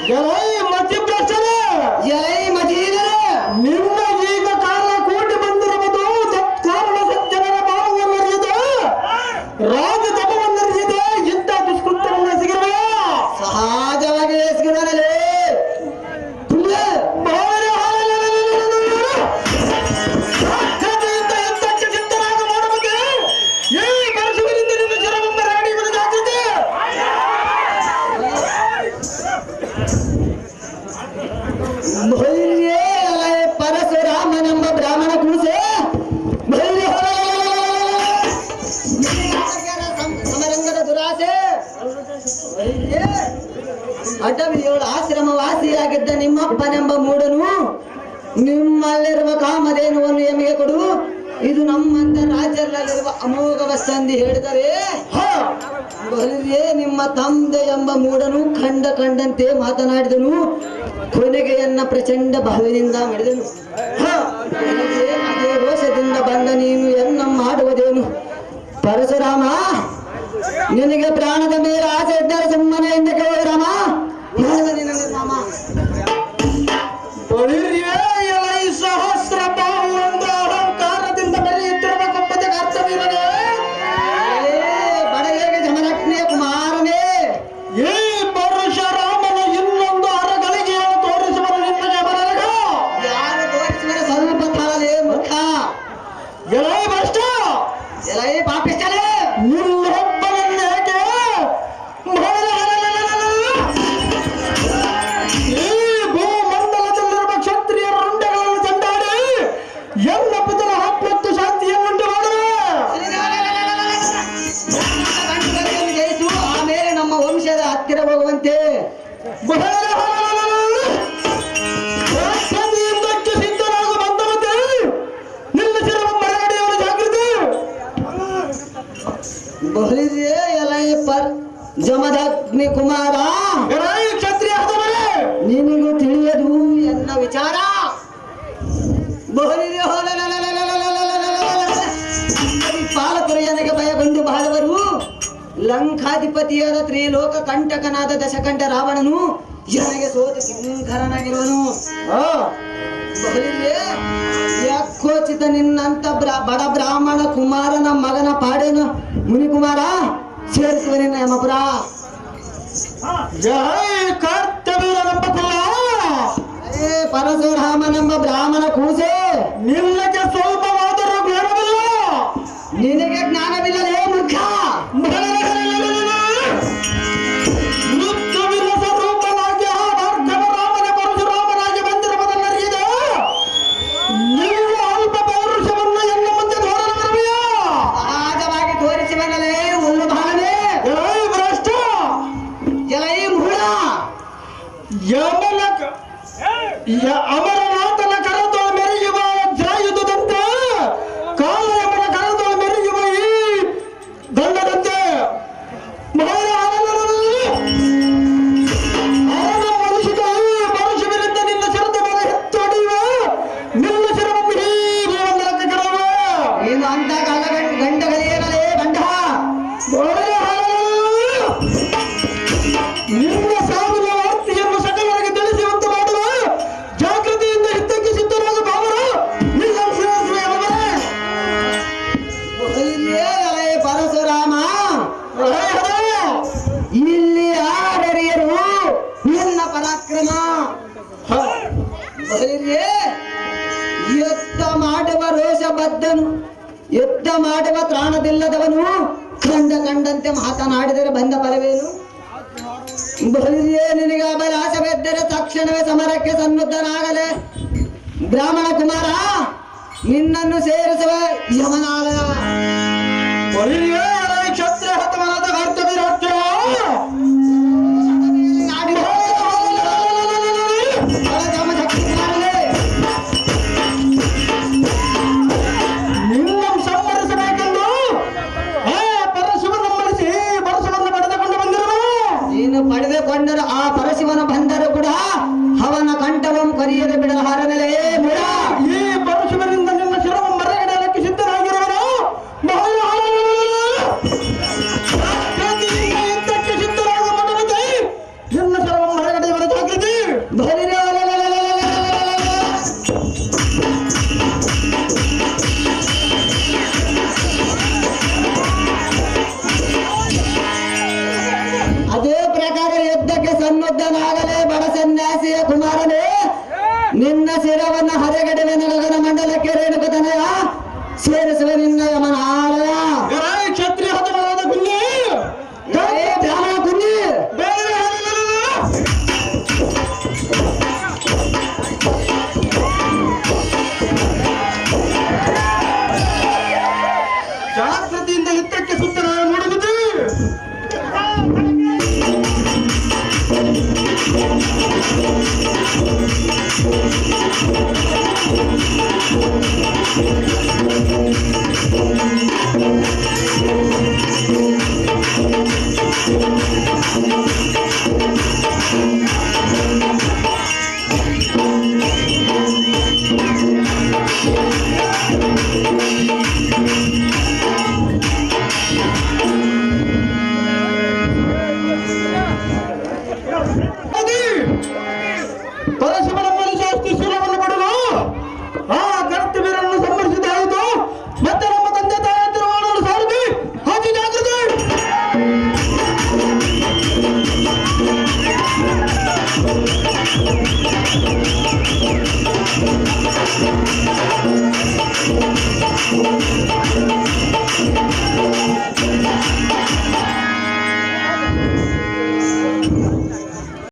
ಎಲೈ ಮತಿಭ್ರಷ್ಟರೇ ಎಲೈ ಮತೀರರೇ ನಿಮ್ಮ ಈಗ ಕಾಲ ಕೂಡಿ ಬಂದಿರುವುದು ತತ್ಕಾರಣ ಸಜ್ಜನರ ಭಾವವನ್ನರಿಯದೆ ರಾಜ ತಪವನ್ನರಿಯದೆ ಇಂಥ ದುಷ್ಕೃತ್ಯವನ್ನು ಎಸಗಿರುವ ಸಹಜವಾಗಿ ಎಸಗಿರಲೇ ಪರಶುರಾಮನೆಂಬ ಬ್ರಾಹ್ಮಣ ಕೂಸೆ ಸಮರಂಗದ ದುರಾಸೆ ಅಟವಿಯೋಳು ಆಶ್ರಮವಾಸಿಯಾಗಿದ್ದ ನಿಮ್ಮಪ್ಪನೆಂಬ ಮೂಡನು ನಿಮ್ಮಲ್ಲಿರುವ ಕಾಮಧೇನುವನ್ನು ಎಮಗೆ ಕೊಡು ಇದು ನಮ್ಮಂತ ರಾಜ್ಯದಲ್ಲಿರುವ ಅಮೋಘ ವಸ್ತಂದಿ ಹೇಳಿದರೆ ಬಲಿಯೇ ನಿಮ್ಮ ತಂದೆ ಎಂಬ ಮೂಡನು ಕಂಡಂತೆ ಮಾತನಾಡಿದನು ಕೊನೆಗೆ ಎನ್ನ ಪ್ರಚಂಡ ಭಾವಿನಿಂದ ಮಾಡಿದನು ಅದೇ ರೋಷದಿಂದ ಬಂದ ನೀನು ಎನ್ನ ಮಾಡುವುದೇನು ಪರಶುರಾಮ ನಿನಗೆ ಪ್ರಾಣದ ಮೇಲೆ ಆಸೆ ಇದ್ದರೆ ಸುಮ್ಮನೆ ಹಿಂದಕ್ಕೆ ಹೋಗಿ ರಾಮ ರಾಮ ಸಹಸ್ರ ಬಾಹು ಒಂದು ಅಹಂಕಾರದಿಂದ ಬೆಳೆಯುತ್ತಿರುವ ಕೊಪ್ಪದ ಕರ್ತವೀರನೇ ಬಡಗೆಗೆ ಜಮದಗ್ನಿಯ ಕುಮಾರನೇ ಈ ಪರಶುರಾಮನ ಇನ್ನೊಂದು ಅರಗಳಿಗೆಯನ್ನು ತೋರಿಸುವರು ನಿನ್ನ ಜಮದಗ ಯಾರು ತೋರಿಸುವರ ಸ್ವಲ್ಪ ತಾಳಲೇ ಮುಖ ಎಲೈ ಭ್ರಷ್ಟ ಎಲೈ ಪಾಪಿಷ್ಟಲೇ ನಿನ್ನೊಬ್ಬನನ್ನೇಕೆ ಈ ಭೂಮಂಡಲದಲ್ಲಿರುವ ಕ್ಷತ್ರಿಯ ರುಂಡಗಳನ್ನು ಚಂಡಾಡಿ ಎಲ್ಲ ಪುತ್ರ ಮತ್ತು ಶಾಂತಿಯನ್ನುಂಟು ಮಾಡುವೆ ಜಯಿಸು ಆಮೇಲೆ ನಮ್ಮ ವಂಶದ ಹತ್ತಿರ ಹೋಗುವಂತೆ ಸಿದ್ಧರಾಗ ಬಂದವಂತೆ ನಿನ್ನ ಶಿರವ ಮರಗಡೆಯವರ ಜಾಗೃತಿ ಬಹಳಿದೆ ಎಲೈ ಪರ್ ಜಮದಗ್ನಿ ಕುಮಾರ ಕ್ಷತ್ರಿಯ ನಿನಗೂ ತಿಳಿಯದು ಎನ್ನ ವಿಚಾರ ಬಹಳಿದೆ ಪಾಲಕರು ನನಗೆ ಭಯಗೊಂಡು ಬಾಳವರು ಲಂಕಾಧಿಪತಿಯಾದ ತ್ರಿಲೋಕ ಕಂಟಕನಾದ ದಶಕಂಠ ರಾವಣನು ನನಗೆ ಸೋತು ಕಿಂಕರನಾಗಿರುವನು ಯಾಕೋಚಿತ ನಿನ್ನಂತ ಬಡ ಬ್ರಾಹ್ಮಣ ಕುಮಾರನ ಮಗನ ಪಾಡೇನು ಮುನಿಕುಮಾರ ಸೇರಿಸುವ ನಿನ್ನ ಯಮಪುರ ಪರಶುರಾಮನೆಂಬ ಬ್ರಾಹ್ಮಣ ಕೂಸೆ ನಿನ್ನಕ್ಕೆ ಸ್ವಲ್ಪವಾದರೂ ಜ್ಞಾನವಿಲ್ಲ ನಿನಗೆ ಜ್ಞಾನವಿಲ್ಲಲೇ ಮುಖ ಸ್ವರೂಪನಾಗಿ ರಾಮನ ಪರಶುರಾಮನಾಗಿ ಬಂದಿರುವುದನ್ನರಿಯದೆ ನೀವು ಅಲ್ಪ ಪೌರುಷವನ್ನು ಎನ್ನ ಮುಂದೆ ತೋರಲವರವೆಯಾ ಸಹಜವಾಗಿ ತೋರಿಸುವನಲೇ ಹುಲ್ಲು ಭಾವನೆ ಎಲೈ ಭ್ರಷ್ಟ ಎಲೈ ಮೂಢ ಅಮರನಾಥನ ಕರತೋಳ ಮೆರೆಯುವ ಜಾಯುಧದಂತೆ ಕಾಲಯಮನ ಕರತೋಳ ಮೆರೆಯುವ ಈ ದಂಡದಂತೆ ಇಲ್ಲಿ ಯಾರರಿಯರು ನಿನ್ನ ಪರಾಕ್ರಮ ಬಲಿರೇ ಯುದ್ಧ ಮಾಡುವ ರೋಷ ಬದ್ಧನು ಯುದ್ಧ ಮಾಡುವ ತ್ರಾಣದಿಲ್ಲದವನು ಕಂಡಂತೆ ಮಾತನಾಡಿದರೆ ಬಂದ ಫಲವೇನು ಬಲಿರೇ ನಿನಗೆ ಅಬಲಾಸವೆದ್ದರೆ ತಕ್ಷಣವೇ ಸಮರಕ್ಕೆ ಸನ್ನದ್ಧನಾಗಲೇ ಬ್ರಾಹ್ಮಣ ಕುಮಾರ ನಿನ್ನನ್ನು ಸೇರಿಸುವ ಯಮನಾಲಯ ಕ್ಷತ್ರಿಯ ಹತಮಾನದ ಕರ್ತವ್ಯ ಪಡೆದುಕೊಂಡರು ಆ ಪರಶಿವನ ಬಂದರು ಕೂಡ ಅವನ ಕಂಠವಂ ಕರಿಯದೆ ಬಿಡಲ ಹಾರನಲೇ ಮುಡ ಈ ಪರಶುವನಿಂದ ನಿನ್ನ ಶಿರವ ಮರೆಗಡೆಯಕ್ಕೆ ಸಿದ್ಧರಾಗಿರುವನು ಸಿದ್ಧರಾಗುವ ಮನವತೆ ನಿನ್ನ ಶಿರವ ಮರೆಗಡೆಯವರ ಜಾಗೃತಿ ಅದೇ ಪ್ರಕಾರ ಯುದ್ಧಕ್ಕೆ ಸನ್ನದ್ಧನಾಗಲೇ ಬಡ ಸನ್ಯಾಸಿಯ ಕುಮಾರನೇ ನಿನ್ನ ಶಿರವನ್ನ ಹರೆಗಡೆವೆ ಗಗನ ಮಂಡಲಕ್ಕೆ ರೇಣುಕತನಯ ಸೇರಿಸುವೆ ನಿನ್ನ ಯಮನ ಆಲಯ ಕ್ಷತ್ರಿಯ ಹತಮಾನದ ಕುನ್ನಿ ಬ್ರಾಹ್ಮಣ ಕುನ್ನಿ ಜಾಗೃತಿಯಿಂದ ಯುದ್ಧಕ್ಕೆ ಸುತ್ತಲ ನೋಡುವುದು ಪರಶುವನ ಶಾಸ್ತ್ರಿ ಶಿರವನ್ನು ಪಡೆದು ಆ ಕರ್ತವ್ಯರನ್ನು ಸಂಹರಿಸಿದ್ದಾಯಿತು ಮತ್ತೆ ನಮ್ಮ ತಂದೆ ತಾಯಿಯಂದಿರು ಮಾಡಲು ಸಾರದಿ ಹಾಗೆ ಜಾಗೃತಿ